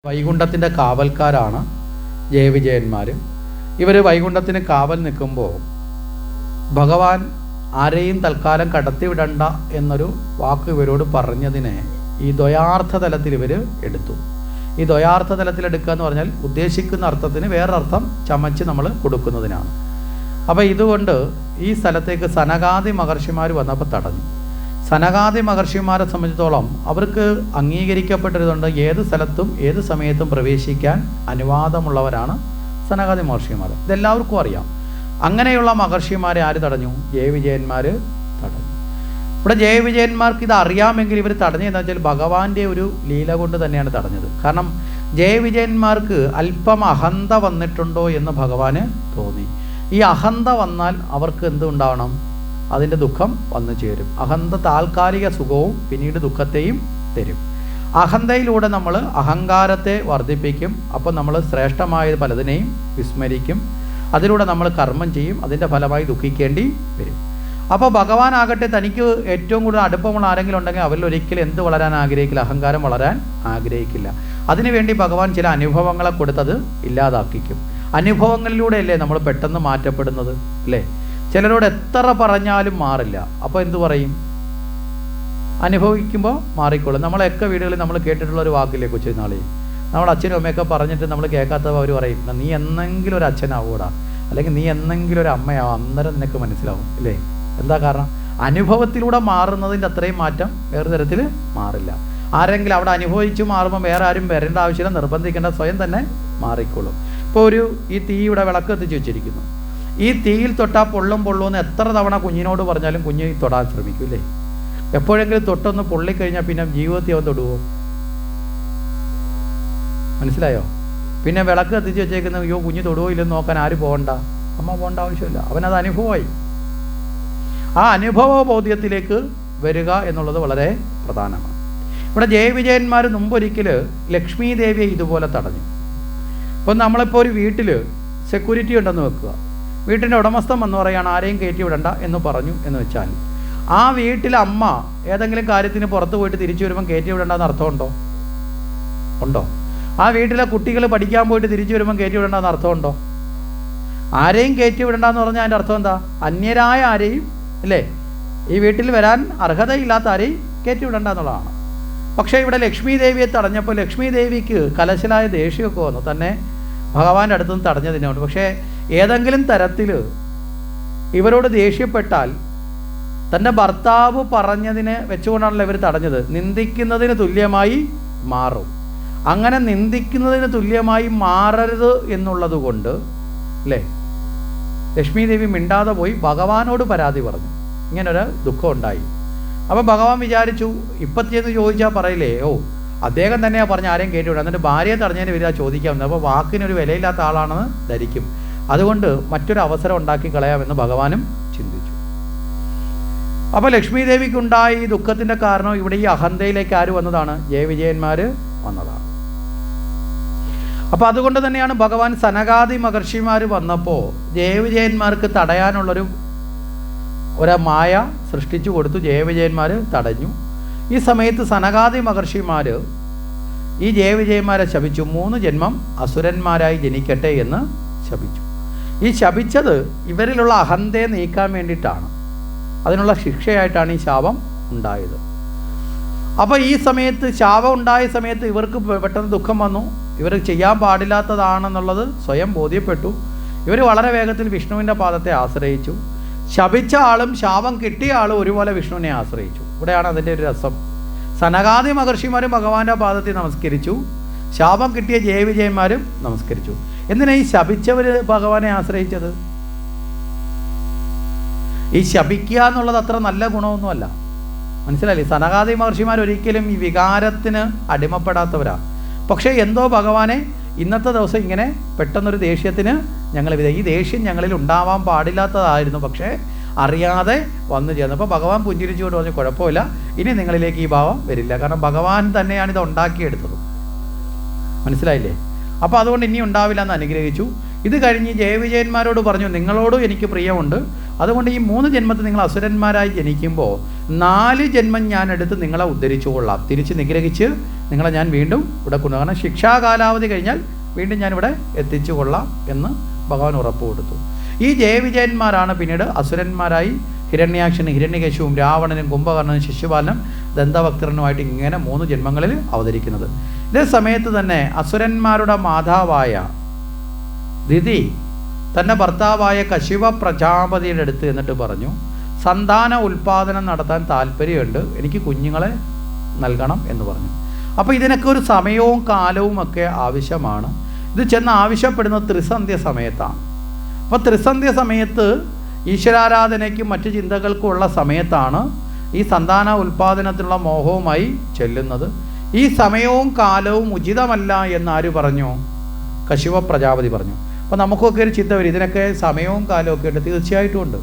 വൈകുണ്ഠത്തിൻ്റെ കാവൽക്കാരാണ് ജയവിജയന്മാർ. ഇവർ വൈകുണ്ഠത്തിന് കാവൽ നിൽക്കുമ്പോൾ ഭഗവാൻ ആരെയും തൽക്കാലം കടത്തിവിടണ്ട എന്നൊരു വാക്ക് ഇവരോട് പറഞ്ഞതിനെ ഈ ദ്വയാർത്ഥ തലത്തിൽ ഇവർ എടുത്തു. ഈ ദ്വയാർത്ഥ തലത്തിൽ എടുക്കുക എന്ന് പറഞ്ഞാൽ ഉദ്ദേശിക്കുന്ന അർത്ഥത്തിന് വേറൊരർത്ഥം ചമച്ച് നമ്മൾ കൊടുക്കുന്നതിനാണ്. അപ്പോൾ ഇതുകൊണ്ട് ഈ സ്ഥലത്തേക്ക് സനകാദി മഹർഷിമാർ വന്നപ്പോൾ തടഞ്ഞു. സനകാദി മഹർഷിമാരെ സംബന്ധിച്ചിടത്തോളം അവർക്ക് അംഗീകരിക്കപ്പെട്ടിരുന്നുണ്ട് ഏത് സ്ഥലത്തും ഏത് സമയത്തും പ്രവേശിക്കാൻ അനുവാദമുള്ളവരാണ് സനകാദി മഹർഷിമാർ. ഇതെല്ലാവർക്കും അറിയാം. അങ്ങനെയുള്ള മഹർഷിമാരെ ആര് തടഞ്ഞു? ജയവിജയന്മാർ തടഞ്ഞു. ഇവിടെ ജയവിജയന്മാർക്ക് ഇത് അറിയാമെങ്കിൽ ഇവർ തടഞ്ഞതെന്ന് വെച്ചാൽ ഭഗവാന്റെ ഒരു ലീല കൊണ്ട് തന്നെയാണ് തടഞ്ഞത്. കാരണം ജയവിജയന്മാർക്ക് അല്പം അഹന്ത വന്നിട്ടുണ്ടോ എന്ന് ഭഗവാന് തോന്നി. ഈ അഹന്ത വന്നാൽ അവർക്ക് എന്തുണ്ടാവണം? അതിൻ്റെ ദുഃഖം വന്നു ചേരും. അഹന്ത താൽക്കാലിക സുഖവും പിന്നീട് ദുഃഖത്തെയും തരും. അഹന്തയിലൂടെ നമ്മൾ അഹങ്കാരത്തെ വർദ്ധിപ്പിക്കും. അപ്പോൾ നമ്മൾ ശ്രേഷ്ഠമായ പലതിനെയും വിസ്മരിക്കും. അതിലൂടെ നമ്മൾ കർമ്മം ചെയ്യും. അതിൻ്റെ ഫലമായി ദുഃഖിക്കേണ്ടി വരും. അപ്പോൾ ഭഗവാനാകട്ടെ തനിക്ക് ഏറ്റവും കൂടുതൽ അടുപ്പമുള്ള ആരെങ്കിലും ഉണ്ടെങ്കിൽ അവരിൽ ഒരിക്കലും എന്ത് വളരാൻ ആഗ്രഹിക്കില്ല? അഹങ്കാരം വളരാൻ ആഗ്രഹിക്കില്ല. അതിനുവേണ്ടി ഭഗവാൻ ചില അനുഭവങ്ങളെ കൊടുത്തത് ഇല്ലാതാക്കിക്കും. അനുഭവങ്ങളിലൂടെയല്ലേ നമ്മൾ പെട്ടെന്ന് മാറ്റപ്പെടുന്നത്, അല്ലേ? ചിലരോട് എത്ര പറഞ്ഞാലും മാറില്ല. അപ്പോൾ എന്തു പറയും? അനുഭവിക്കുമ്പോൾ മാറിക്കോളും. നമ്മളെയൊക്കെ വീടുകളിൽ നമ്മൾ കേട്ടിട്ടുള്ള ഒരു വാക്കില്ലേ കൊച്ചു നാളെയും നമ്മുടെ അച്ഛനും അമ്മയൊക്കെ പറഞ്ഞിട്ട് നമ്മൾ കേൾക്കാത്തവ അവർ പറയും, നീ എന്നെങ്കിലും ഒരു അച്ഛനാവൂടാ, അല്ലെങ്കിൽ നീ എന്നെങ്കിലും ഒരു അമ്മയാവും, അന്നേരം നിനക്ക് മനസ്സിലാവും, ഇല്ലേ? എന്താ കാരണം? അനുഭവത്തിലൂടെ മാറുന്നതിൻ്റെ അത്രയും മാറ്റം വേറെ തരത്തിൽ മാറില്ല. ആരെങ്കിലും അവിടെ അനുഭവിച്ച് മാറുമ്പോൾ വേറെ ആരും വരേണ്ട ആവശ്യമില്ല, നിർബന്ധിക്കേണ്ട, സ്വയം തന്നെ മാറിക്കോളും. ഇപ്പോൾ ഈ തീയുടെ വിളക്ക് എത്തിച്ച് വെച്ചിരിക്കുന്നു. ഈ തീയിൽ തൊട്ടാൽ പൊള്ളുമെന്ന് എത്ര തവണ കുഞ്ഞിനോട് പറഞ്ഞാലും കുഞ്ഞ് തൊടാൻ ശ്രമിക്കും, ഇല്ലേ? എപ്പോഴെങ്കിലും തൊട്ടൊന്ന് പൊള്ളിക്കഴിഞ്ഞാൽ പിന്നെ ജീവിതത്തിൽ അവൻ തൊടുവോ? മനസ്സിലായോ? പിന്നെ വിളക്ക് എത്തിച്ച് വെച്ചേക്കുന്ന അയ്യോ കുഞ്ഞ് തൊടുവോ ഇല്ലെന്ന് നോക്കാൻ ആര് പോകണ്ട? അമ്മ പോകേണ്ട ആവശ്യമില്ല. അവനത് അനുഭവമായി. ആ അനുഭവ ബോധ്യത്തിലേക്ക് വരിക എന്നുള്ളത് വളരെ പ്രധാനമാണ്. ഇവിടെ ജയവിജയന്മാർ മുമ്പൊരിക്കൽ ലക്ഷ്മി ദേവിയെ ഇതുപോലെ തടഞ്ഞു. ഇപ്പം നമ്മളിപ്പോൾ ഒരു വീട്ടിൽ സെക്യൂരിറ്റി ഉണ്ടെന്ന് വെക്കുക. വീട്ടിൻ്റെ ഉടമസ്ഥൻ വന്ന് പറയുകയാണ് ആരെയും കയറ്റി വിടണ്ട എന്ന് പറഞ്ഞു എന്ന് വെച്ചാൽ ആ വീട്ടിലെ അമ്മ ഏതെങ്കിലും കാര്യത്തിന് പുറത്ത് പോയിട്ട് തിരിച്ചു വരുമ്പം കയറ്റി വിടണ്ടെന്ന് അർത്ഥമുണ്ടോ? ഉണ്ടോ? ആ വീട്ടിലെ കുട്ടികൾ പഠിക്കാൻ പോയിട്ട് തിരിച്ചു വരുമ്പം കയറ്റി വിടണ്ടെന്ന് അർത്ഥമുണ്ടോ? ആരെയും കയറ്റി വിടണ്ടെന്ന് പറഞ്ഞാൽ അതിൻ്റെ അർത്ഥം എന്താ? അന്യരായ ആരെയും, അല്ലേ, ഈ വീട്ടിൽ വരാൻ അർഹതയില്ലാത്ത ആരെയും കയറ്റി വിടണ്ട എന്നുള്ളതാണ്. പക്ഷേ ഇവിടെ ലക്ഷ്മി ദേവിയെ തടഞ്ഞപ്പോൾ ലക്ഷ്മി ദേവിക്ക് കലശലായ ദേഷ്യമൊക്കെ വന്നു, തന്നെ ഭഗവാന്റെ അടുത്തുനിന്ന് തടഞ്ഞതിനോട്. പക്ഷേ ഏതെങ്കിലും തരത്തിൽ ഇവരോട് ദേഷ്യപ്പെട്ടാൽ തൻ്റെ ഭർത്താവ് പറഞ്ഞതിനെ വെച്ചുകൊണ്ടാണല്ലോ ഇവർ തടഞ്ഞത്. നിന്ദിക്കുന്നതിന് തുല്യമായി മാറും. അങ്ങനെ നിന്ദിക്കുന്നതിന് തുല്യമായി മാറരുത് എന്നുള്ളത് കൊണ്ട്, അല്ലേ, ലക്ഷ്മി ദേവി മിണ്ടാതെ പോയി ഭഗവാനോട് പരാതി പറഞ്ഞു. ഇങ്ങനൊരു ദുഃഖം ഉണ്ടായി. അപ്പോൾ ഭഗവാൻ വിചാരിച്ചു ഇപ്പത്തിയെന്ന് ചോദിച്ചാൽ പറയില്ലേ, ഓ അദ്ദേഹം തന്നെയാണ് പറഞ്ഞ ആരെയും കേട്ടുവിടാം, എന്നിട്ട് ഭാര്യയെ തടഞ്ഞതിന് വരിക ചോദിക്കാമെന്ന്. അപ്പോൾ വാക്കിനൊരു വിലയില്ലാത്ത ആളാണെന്ന് ധരിക്കും. അതുകൊണ്ട് മറ്റൊരു അവസരം ഉണ്ടാക്കി കളയാമെന്ന് ഭഗവാനും ചിന്തിച്ചു. അപ്പോൾ ലക്ഷ്മി ദേവിക്കുണ്ടായ ഈ ദുഃഖത്തിൻ്റെ കാരണം ഇവിടെ ഈ അഹന്തയിലേക്ക് ആര് വന്നതാണ്? ജയവിജയന്മാർ വന്നതാണ്. അപ്പോൾ അതുകൊണ്ട് തന്നെയാണ് ഭഗവാൻ സനകാദി മഹർഷിമാർ വന്നപ്പോൾ ജയവിജയന്മാർക്ക് തടയാനുള്ളൊരു മായ സൃഷ്ടിച്ചു കൊടുത്തു. ജയവിജയന്മാർ തടഞ്ഞു. ഈ സമയത്ത് സനകാദി മഹർഷിമാർ ഈ ജയവിജയന്മാരെ ശപിച്ചു. 3 ജന്മം അസുരന്മാരായി ജനിക്കട്ടെ എന്ന് ശപിച്ചു. ഈ ശപിച്ചത് ഇവരിലുള്ള അഹന്തയെ നീക്കാൻ വേണ്ടിയിട്ടാണ്. അതിനുള്ള ശിക്ഷയായിട്ടാണ് ഈ ശാപം ഉണ്ടായത്. അപ്പോൾ ഈ സമയത്ത് ശാപം ഉണ്ടായ സമയത്ത് ഇവർക്ക് പെട്ടെന്ന് ദുഃഖം വന്നു. ഇവർ ചെയ്യാൻ പാടില്ലാത്തതാണെന്നുള്ളത് സ്വയം ബോധ്യപ്പെട്ടു. ഇവർ വളരെ വേഗത്തിൽ വിഷ്ണുവിൻ്റെ പാദത്തെ ആശ്രയിച്ചു. ശപിച്ച ആളും ശാപം കിട്ടിയ ആളും ഒരുപോലെ വിഷ്ണുവിനെ ആശ്രയിച്ചു. ഇവിടെയാണ് അതിൻ്റെ ഒരു രസം. സനകാദി മഹർഷിമാരും ഭഗവാന്റെ പാദത്തിൽ നമസ്കരിച്ചു. ശാപം കിട്ടിയ ജയവിജയന്മാരും നമസ്കരിച്ചു. എന്തിനാ ഈ ശപിച്ചവർ ഭഗവാനെ ആശ്രയിച്ചത്? ഈ ശപിക്കുക എന്നുള്ളത് അത്ര നല്ല ഗുണമൊന്നുമല്ല. മനസ്സിലായില്ലേ? സനകാദി മഹർഷിമാർ ഒരിക്കലും ഈ വികാരത്തിന് അടിമപ്പെടാത്തവരാണ്. പക്ഷേ എന്തോ ഭഗവാനെ ഇന്നത്തെ ദിവസം ഇങ്ങനെ പെട്ടെന്നൊരു ദേഷ്യത്തിന് ഈ ദേഷ്യം ഞങ്ങളിൽ ഉണ്ടാവാൻ പാടില്ലാത്തതായിരുന്നു, പക്ഷേ അറിയാതെ വന്നു ചേർന്നപ്പോൾ ഭഗവാൻ പുഞ്ചിരിച്ചുകൊണ്ട് പറഞ്ഞു കുഴപ്പമില്ല, ഇനി നിങ്ങളിലേക്ക് ഈ ഭാവം വരില്ല. കാരണം ഭഗവാൻ തന്നെയാണ് ഇത് ഉണ്ടാക്കിയെടുത്തത്. മനസ്സിലായില്ലേ? അപ്പോൾ അതുകൊണ്ട് ഇനി ഉണ്ടാവില്ല എന്ന് അനുഗ്രഹിച്ചു. ഇത് കഴിഞ്ഞ് ജയവിജയന്മാരോട് പറഞ്ഞു നിങ്ങളോടും എനിക്ക് പ്രിയമുണ്ട്, അതുകൊണ്ട് ഈ 3 ജന്മത്തിൽ നിങ്ങൾ അസുരന്മാരായി ജനിക്കുമ്പോൾ 4 ജന്മം ഞാൻ എടുത്ത് നിങ്ങളെ ഉദ്ധരിച്ചു കൊള്ളാം, തിരിച്ച് നിഗ്രഹിച്ച് നിങ്ങളെ ഞാൻ വീണ്ടും ഇവിടെ കൊണ്ടുപോകും. കാരണം ശിക്ഷാകാലാവധി കഴിഞ്ഞാൽ വീണ്ടും ഞാനിവിടെ എത്തിച്ചു കൊള്ളാം എന്ന് ഭഗവാൻ ഉറപ്പ് കൊടുത്തു. ഈ ജയവിജയന്മാരാണ് പിന്നീട് അസുരന്മാരായി ഹിരണ്യാക്ഷനും ഹിരണ്യകശിവും രാവണനും കുംഭകർണനും ശിശുപാലനും ദന്തവക്തരനുമായിട്ട് ഇങ്ങനെ 3 ജന്മങ്ങളിൽ അവതരിക്കുന്നത്. ഇതേ സമയത്ത് തന്നെ അസുരന്മാരുടെ മാതാവായ ദിതി തൻ്റെ ഭർത്താവായ കശിവ പ്രജാപതിയുടെ അടുത്ത് എന്നിട്ട് പറഞ്ഞു, സന്താന ഉൽപാദനം നടത്താൻ താല്പര്യമുണ്ട്, എനിക്ക് കുഞ്ഞുങ്ങളെ നൽകണം എന്ന് പറഞ്ഞു. അപ്പോൾ ഇതിനൊക്കെ ഒരു സമയവും കാലവും ഒക്കെ ആവശ്യമാണ്. ഇത് ചെന്ന് ആവശ്യപ്പെടുന്നത് ത്രിസന്ധ്യ സമയത്താണ്. അപ്പോൾ ത്രിസന്ധ്യ സമയത്ത് ഈശ്വരാരാധനയ്ക്കും മറ്റു ചിന്തകൾക്കും ഉള്ള സമയത്താണ് ഈ സന്താന ഉൽപാദനത്തിനുള്ള മോഹവുമായി ചെല്ലുന്നത്. ഈ സമയവും കാലവും ഉചിതമല്ല എന്നാര് പറഞ്ഞു? കശിവ പ്രജാപതി പറഞ്ഞു. അപ്പോൾ നമുക്കൊക്കെ ഒരു ചിന്ത വരും, ഇതിനൊക്കെ സമയവും കാലവും ഒക്കെ ഉണ്ട്. തീർച്ചയായിട്ടും ഉണ്ട്.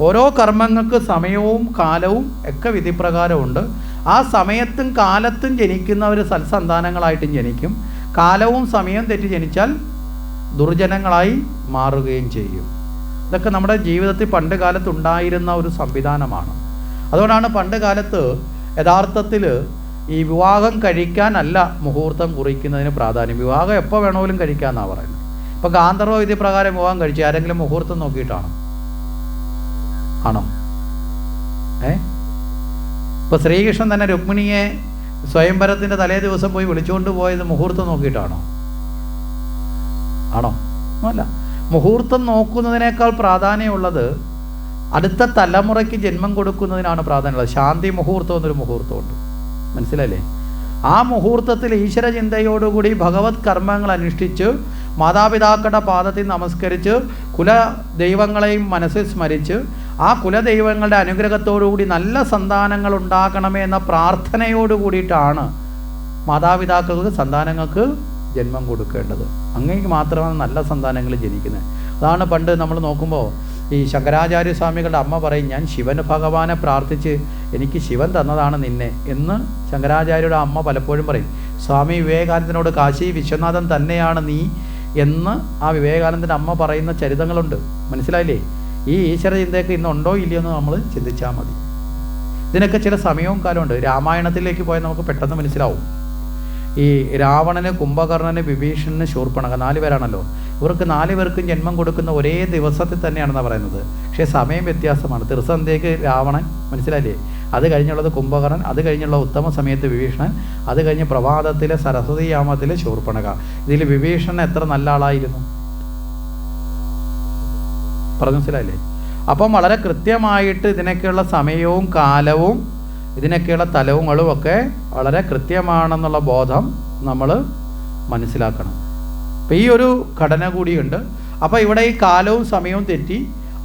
ഓരോ കർമ്മങ്ങൾക്ക് സമയവും കാലവും ഒക്കെ വിധിപ്രകാരമുണ്ട്. ആ സമയത്തും കാലത്തും ജനിക്കുന്നവർ സൽസന്താനങ്ങളായിട്ടും ജനിക്കും. കാലവും സമയം തെറ്റി ജനിച്ചാൽ ദുർജനങ്ങളായി മാറുകയും ചെയ്യും. ഇതൊക്കെ നമ്മുടെ ജീവിതത്തിൽ പണ്ട് കാലത്ത് ഉണ്ടായിരുന്ന ഒരു സംവിധാനമാണ്. അതുകൊണ്ടാണ് പണ്ട് കാലത്ത് യഥാർത്ഥത്തിൽ ഈ വിവാഹം കഴിക്കാനല്ല മുഹൂർത്തം കുറിക്കുന്നതിന് പ്രാധാന്യം. വിവാഹം എപ്പോൾ വേണമെങ്കിലും കഴിക്കാമെന്നാണ് പറയുന്നത്. ഇപ്പോൾ ഗാന്ധർവ വിധി പ്രകാരം വിവാഹം കഴിച്ച് ആരെങ്കിലും മുഹൂർത്തം നോക്കിയിട്ടാണോ? ആണോ? ഇപ്പോൾ ശ്രീകൃഷ്ണൻ തന്നെ രുക്മിണിയെ സ്വയംവരത്തിൻ്റെ തലേ ദിവസം പോയി വിളിച്ചുകൊണ്ട് പോയത് മുഹൂർത്തം നോക്കിയിട്ടാണോ? ആണോ? അല്ല. മുഹൂർത്തം നോക്കുന്നതിനേക്കാൾ പ്രാധാന്യമുള്ളത് അടുത്ത തലമുറയ്ക്ക് ജന്മം കൊടുക്കുന്നതിനാണ് പ്രാധാന്യമുള്ളത്. ശാന്തി മുഹൂർത്തം എന്നൊരു മുഹൂർത്തമുണ്ട്, മനസ്സിലല്ലേ? ആ മുഹൂർത്തത്തിൽ ഈശ്വര ചിന്തയോടുകൂടി ഭഗവത് കർമ്മങ്ങൾ അനുഷ്ഠിച്ച് മാതാപിതാക്കളുടെ പാദത്തിൽ നമസ്കരിച്ച് കുലദൈവങ്ങളെയും മനസ്സിൽ സ്മരിച്ച് ആ കുലദൈവങ്ങളുടെ അനുഗ്രഹത്തോടുകൂടി നല്ല സന്താനങ്ങൾ ഉണ്ടാക്കണമേ എന്ന പ്രാർത്ഥനയോട് കൂടിയിട്ടാണ് മാതാപിതാക്കൾക്ക് സന്താനങ്ങൾക്ക് ജന്മം കൊടുക്കേണ്ടത്. അങ്ങേക്ക് മാത്രമാണ് നല്ല സന്താനങ്ങൾ ജനിക്കുന്നത്. അതാണ് പണ്ട് നമ്മൾ നോക്കുമ്പോൾ ഈ ശങ്കരാചാര്യ സ്വാമികളുടെ അമ്മ പറയും, ഞാൻ ശിവൻ ഭഗവാനെ പ്രാർത്ഥിച്ച് എനിക്ക് ശിവൻ തന്നതാണ് നിന്നെ എന്ന് ശങ്കരാചാര്യയുടെ അമ്മ പലപ്പോഴും പറയും. സ്വാമി വിവേകാനന്ദനോട് കാശി വിശ്വനാഥൻ തന്നെയാണ് നീ എന്ന് ആ വിവേകാനന്ദൻ്റെ അമ്മ പറയുന്ന ചരിതങ്ങളുണ്ട്. മനസ്സിലായില്ലേ? ഈ ഈശ്വര ചിന്തയൊക്കെ ഇന്നുണ്ടോ ഇല്ലയോ എന്ന് നമ്മൾ ചിന്തിച്ചാൽ മതി. ഇതിനൊക്കെ ചില സമയവും കാലമുണ്ട്. രാമായണത്തിലേക്ക് പോയാൽ നമുക്ക് പെട്ടെന്ന് മനസ്സിലാവും. ഈ രാവണന്, കുംഭകർണന്, വിഭീഷണന്, ശൂർപ്പണഖ 4 പേരാണല്ലോ. ഇവർക്ക് 4 പേർക്കും ജന്മം കൊടുക്കുന്ന ഒരേ ദിവസത്തിൽ തന്നെയാണെന്നാണ് പറയുന്നത്. പക്ഷേ സമയം വ്യത്യാസമാണ്. ത്രിസന്ധ്യയ്ക്ക് രാവണൻ, മനസ്സിലായില്ലേ? അത് കഴിഞ്ഞുള്ളത് കുംഭകർണൻ, അത് കഴിഞ്ഞുള്ള ഉത്തമ സമയത്ത് വിഭീഷണൻ, അത് കഴിഞ്ഞ് പ്രഭാതത്തിലെ സരസ്വതി യാമത്തിലെ ശൂർപ്പണഖ. ഇതിൽ വിഭീഷണൻ എത്ര നല്ല ആളായിരുന്നു പറഞ്ഞു, മനസ്സിലായില്ലേ? അപ്പം വളരെ കൃത്യമായിട്ട് ഇതിനൊക്കെയുള്ള സമയവും കാലവും ഇതിനൊക്കെയുള്ള തലവുകളും ഒക്കെ വളരെ കൃത്യമാണെന്നുള്ള ബോധം നമ്മൾ മനസ്സിലാക്കണം. അപ്പോൾ ഈ ഒരു ഘടന കൂടിയുണ്ട്. അപ്പോൾ ഇവിടെ ഈ കാലവും സമയവും തെറ്റി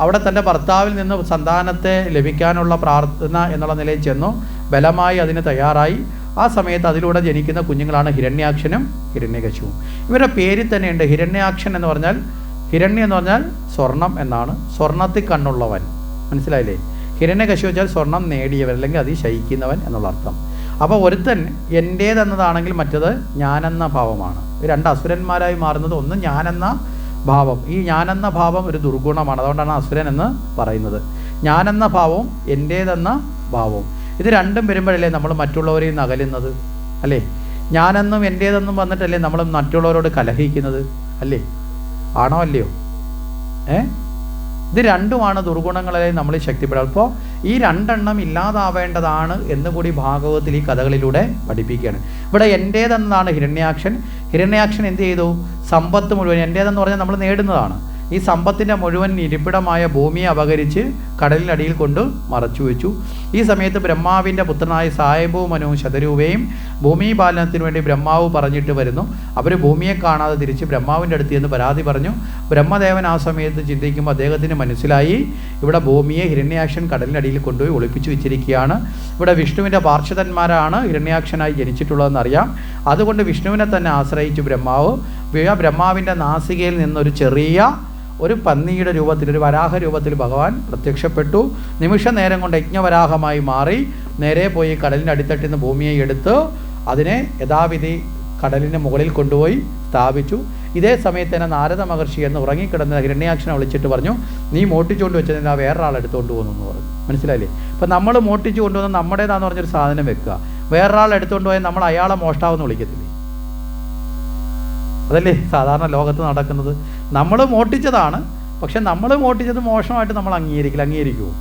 അവിടെ തൻ്റെ ഭർത്താവിൽ നിന്ന് സന്താനത്തെ ലഭിക്കാനുള്ള പ്രാർത്ഥന എന്നുള്ള നിലയിൽ ചെന്നു. ബലമായി അതിന് തയ്യാറായി. ആ സമയത്ത് അതിലൂടെ ജനിക്കുന്ന കുഞ്ഞുങ്ങളാണ് ഹിരണ്യാക്ഷനും ഹിരണ്യകശിവും. ഇവരുടെ പേരിൽ തന്നെയുണ്ട്. ഹിരണ്യാക്ഷൻ എന്ന് പറഞ്ഞാൽ, ഹിരണ്യ എന്ന് പറഞ്ഞാൽ സ്വർണം എന്നാണ്. സ്വർണത്തിൽ കണ്ണുള്ളവൻ, മനസ്സിലായില്ലേ? ഹിരണ്യകശിപു വെച്ചാൽ സ്വർണം നേടിയവൻ അല്ലെങ്കിൽ അതിൽ ശയിക്കുന്നവൻ എന്നുള്ള അർത്ഥം. അപ്പോൾ ഒരുത്തൻ എൻ്റേതെന്നതാണെങ്കിൽ മറ്റത് ഞാനെന്ന ഭാവമാണ്. 2 അസുരന്മാരായി മാറുന്നത്. ഒന്ന് ഞാനെന്ന ഭാവം. ഈ ഞാനെന്ന ഭാവം ഒരു ദുർഗുണമാണ്. അതുകൊണ്ടാണ് അസുരൻ എന്ന് പറയുന്നത്. ഞാനെന്ന ഭാവവും എൻ്റേതെന്ന ഭാവവും ഇത് രണ്ടും വരുമ്പോഴല്ലേ നമ്മൾ മറ്റുള്ളവരെയും നിന്ന് അകലുന്നത്, അല്ലേ? ഞാനെന്നും എൻ്റേതെന്നും വന്നിട്ടല്ലേ നമ്മൾ മറ്റുള്ളവരോട് കലഹിക്കുന്നത്, അല്ലേ? ആണോ അല്ലയോ? ഇത് രണ്ടുമാണ് ദുർഗുണങ്ങളെ നമ്മൾ ശക്തിപ്പെടുക. അപ്പോൾ ഈ 2 എണ്ണം ഇല്ലാതാവേണ്ടതാണ് എന്നുകൂടി ഭാഗവതത്തിൽ ഈ കഥകളിലൂടെ പഠിപ്പിക്കുകയാണ്. ഇവിടെ എൻ്റേതെന്നതാണ് ഹിരണ്യാക്ഷൻ. ഹിരണ്യാക്ഷൻ എന്ത് ചെയ്തു? സമ്പത്ത് മുഴുവൻ എൻ്റേതെന്ന് പറഞ്ഞാൽ നമ്മൾ നേടുന്നതാണ്. ഈ സമ്പത്തിൻ്റെ മുഴുവൻ ഇരിപ്പിടമായ ഭൂമിയെ അപഹരിച്ച് കടലിനടിയിൽ കൊണ്ട് മറച്ചു വെച്ചു. ഈ സമയത്ത് ബ്രഹ്മാവിൻ്റെ പുത്രനായ സായബവും മനുവും ശതരൂപയും ഭൂമി പാലനത്തിന് വേണ്ടി ബ്രഹ്മാവ് പറഞ്ഞിട്ട് വരുന്നു. അവർ ഭൂമിയെ കാണാതെ തിരിച്ച് ബ്രഹ്മാവിൻ്റെ അടുത്ത് എന്ന് പരാതി പറഞ്ഞു. ബ്രഹ്മദേവൻ ആ സമയത്ത് ചിന്തിക്കുമ്പോൾ അദ്ദേഹത്തിന് മനസ്സിലായി ഇവിടെ ഭൂമിയെ ഹിരണ്യാക്ഷൻ കടലിനടിയിൽ കൊണ്ടുപോയി ഒളിപ്പിച്ചു വെച്ചിരിക്കുകയാണ്. ഇവിടെ വിഷ്ണുവിൻ്റെ പാർശ്വതന്മാരാണ് ഹിരണ്യാക്ഷനായി ജനിച്ചിട്ടുള്ളതെന്നറിയാം. അതുകൊണ്ട് വിഷ്ണുവിനെ തന്നെ ആശ്രയിച്ചു ബ്രഹ്മാവിൻ്റെ നാസികയിൽ നിന്നൊരു ചെറിയ ഒരു പന്നിയുടെ രൂപത്തിൽ, ഒരു വരാഹ രൂപത്തിൽ ഭഗവാൻ പ്രത്യക്ഷപ്പെട്ടു. നിമിഷ നേരം കൊണ്ട് യജ്ഞവരാഹമായി മാറി നേരെ പോയി കടലിൻ്റെ അടിത്തട്ടിൽ നിന്ന് ഭൂമിയെ എടുത്ത് അതിനെ യഥാവിധി കടലിന് മുകളിൽ കൊണ്ടുപോയി സ്ഥാപിച്ചു. ഇതേ സമയത്ത് തന്നെ നാരദ മഹർഷി എന്ന് ഉറങ്ങിക്കിടന്ന ഹിരണ്യാക്ഷനെ വിളിച്ചിട്ട് പറഞ്ഞു, നീ മോട്ടിച്ചുകൊണ്ട് വെച്ചതിന് വേറൊരാൾ എടുത്തുകൊണ്ട് പോകുന്നു എന്ന് പറഞ്ഞു. മനസ്സിലായില്ലേ? ഇപ്പം നമ്മൾ മോട്ടിച്ച് കൊണ്ടുവന്ന് നമ്മുടേതാന്ന് പറഞ്ഞൊരു സാധനം വെക്കുക, വേറൊരാൾ എടുത്തുകൊണ്ട് പോയാൽ നമ്മൾ അയാളെ മോഷ്ടാവെന്ന് വിളിക്കത്തില്ലേ? അതല്ലേ സാധാരണ ലോകത്ത് നടക്കുന്നത്. നമ്മൾ മോട്ടിച്ചതാണ്, പക്ഷെ നമ്മൾ മോട്ടിച്ചത് മോശമായിട്ട് നമ്മൾ അംഗീകരിക്കുമോ?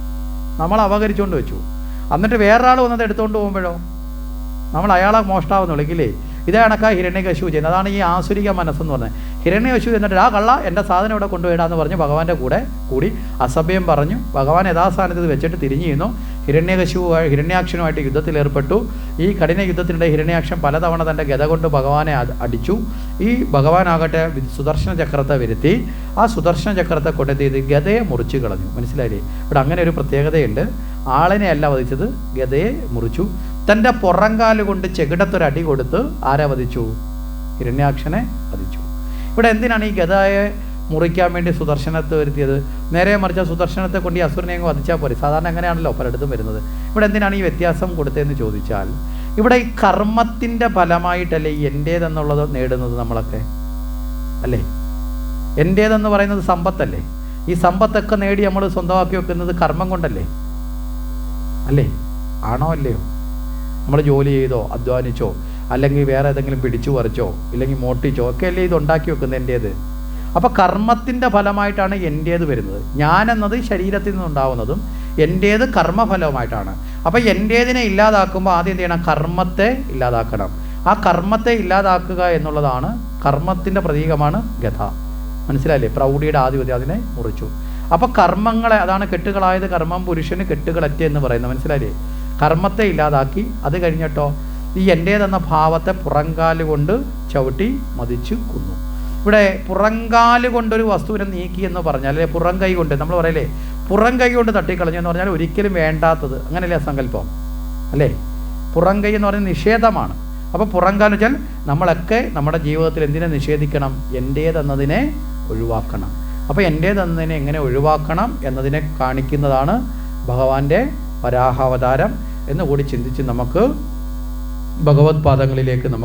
നമ്മൾ അപകരിച്ചുകൊണ്ട് വെച്ചു. എന്നിട്ട് വേറൊരാൾ വന്നത് എടുത്തുകൊണ്ട് പോകുമ്പോഴോ നമ്മൾ അയാളെ മോഷ്ടാവെന്ന് വിളിക്കില്ലേ? ഇതേ കണക്കാ ഹിരണ്യകശിപു ചെയ്യുന്നത്. അതാണ് ഈ ആസുരിക മനസ്സെന്ന് പറഞ്ഞത്. ഹിരണ്യകശിപു എന്നിട്ട് ആ കള്ള എൻ്റെ സാധനം ഇവിടെ കൊണ്ടുപോയിടാന്ന് പറഞ്ഞ് ഭഗവാന്റെ കൂടി അസഭ്യം പറഞ്ഞു. ഭഗവാൻ യഥാസ്ഥാനത്ത് വെച്ചിട്ട് തിരിഞ്ഞു ചെയ്യുന്നു. ഹിരണ്യാക്ഷനുമായിട്ട് യുദ്ധത്തിലേർപ്പെട്ടു. ഈ കഠിന യുദ്ധത്തിനിടെ ഹിരണ്യാക്ഷൻ പലതവണ തൻ്റെ ഗദ കൊണ്ട് ഭഗവാനെ അടിച്ചു. ഈ ഭഗവാനാകട്ടെ സുദർശന ചക്രത്തെ വരുത്തി. ആ സുദർശന ചക്രത്തെ കൊണ്ടെത്തിയത് ഗദയെ മുറിച്ച് കളഞ്ഞു. മനസ്സിലായില്ലേ? ഇവിടെ അങ്ങനെ ഒരു പ്രത്യേകതയുണ്ട്. ആളിനെ അല്ല വധിച്ചത്, ഗദയെ മുറിച്ചു. തൻ്റെ പുറങ്കാല് കൊണ്ട് ചെകിടത്തൊരടി കൊടുത്ത് ആരെ വധിച്ചു? ഹിരണ്യാക്ഷനെ വധിച്ചു. ഇവിടെ എന്തിനാണ് ഈ ഗദയെ മുറിക്കാൻ വേണ്ടി സുദർശനത്തെ വരുത്തിയത്? നേരെ മറിച്ച സുദർശനത്തെ കൊണ്ട് ഈ അസുരനെ അങ്ങ് വധിച്ചാൽ പോരെ. സാധാരണ അങ്ങനെയാണല്ലോ പലയിടത്തും വരുന്നത്. ഇവിടെ എന്തിനാണ് ഈ വ്യത്യാസം കൊടുത്തതെന്ന് ചോദിച്ചാൽ, ഇവിടെ ഈ കർമ്മത്തിൻ്റെ ഫലമായിട്ടല്ലേ ഈ എൻ്റേതെന്നുള്ളത് നേടുന്നത് നമ്മളൊക്കെ അല്ലേ? എൻ്റേതെന്ന് പറയുന്നത് സമ്പത്തല്ലേ? ഈ സമ്പത്തൊക്കെ നേടി നമ്മൾ സ്വന്തമാക്കി വെക്കുന്നത് കർമ്മം കൊണ്ടല്ലേ? അല്ലേ? ആണോ അല്ലയോ? നമ്മൾ ജോലി ചെയ്തോ, അധ്വാനിച്ചോ, അല്ലെങ്കിൽ വേറെ ഏതെങ്കിലും പിടിച്ചു പറിച്ചോ, ഇല്ലെങ്കിൽ മോട്ടിച്ചോ ഒക്കെ അല്ലേ ഇത് ഉണ്ടാക്കി വെക്കുന്നത് എൻ്റേത്. അപ്പോൾ കർമ്മത്തിൻ്റെ ഫലമായിട്ടാണ് എൻ്റേത് വരുന്നത്. ഞാനെന്നത് ശരീരത്തിൽ നിന്നുണ്ടാവുന്നതും എൻ്റേത് കർമ്മഫലമായിട്ടാണ്. അപ്പോൾ എൻ്റേതിനെ ഇല്ലാതാക്കുമ്പോൾ ആദ്യം എന്ത് ചെയ്യണം? കർമ്മത്തെ ഇല്ലാതാക്കണം. ആ കർമ്മത്തെ ഇല്ലാതാക്കുക എന്നുള്ളതാണ് കർമ്മത്തിൻ്റെ പ്രതീകമാണ് ഗദ. മനസ്സിലായില്ലേ? പ്രൗഢിയുടെ ആധിപത്യം അതിനെ മുറിച്ചു. അപ്പോൾ കർമ്മങ്ങളെ, അതാണ് കെട്ടുകളായത് കർമ്മം പുരുഷന് കെട്ടുകളറ്റ എന്ന് പറയുന്നത്. മനസ്സിലായില്ലേ? കർമ്മത്തെ ഇല്ലാതാക്കി. അത് കഴിഞ്ഞിട്ടോ ഈ എൻ്റേതെന്ന ഭാവത്തെ പുറങ്കാല് കൊണ്ട് ചവിട്ടി മതിച്ച് കൊന്നു. ഇവിടെ പുറങ്കാല് കൊണ്ടൊരു വസ്തുവിനെ നീക്കി എന്ന് പറഞ്ഞാൽ, അല്ലെ പുറം കൈ കൊണ്ട്, നമ്മൾ പറയല്ലേ പുറം കൈ കൊണ്ട് തട്ടിക്കളഞ്ഞു എന്ന് പറഞ്ഞാൽ ഒരിക്കലും വേണ്ടാത്തത്, അങ്ങനെയല്ലേ സങ്കല്പം അല്ലേ? പുറം കൈ എന്ന് പറയുന്നത് നിഷേധമാണ്. അപ്പോൾ പുറങ്കാല് വെച്ചാൽ നമ്മളൊക്കെ നമ്മുടെ ജീവിതത്തിൽ എന്തിനെ നിഷേധിക്കണം? എൻ്റേതെന്നതിനെ ഒഴിവാക്കണം. അപ്പോൾ എൻ്റേതെന്നതിനെ എങ്ങനെ ഒഴിവാക്കണം എന്നതിനെ കാണിക്കുന്നതാണ് ഭഗവാന്റെ വരാഹാവതാരം എന്നുകൂടി ചിന്തിച്ച് നമുക്ക് ഭഗവത് പാദങ്ങളിലേക്ക് നമുക്ക്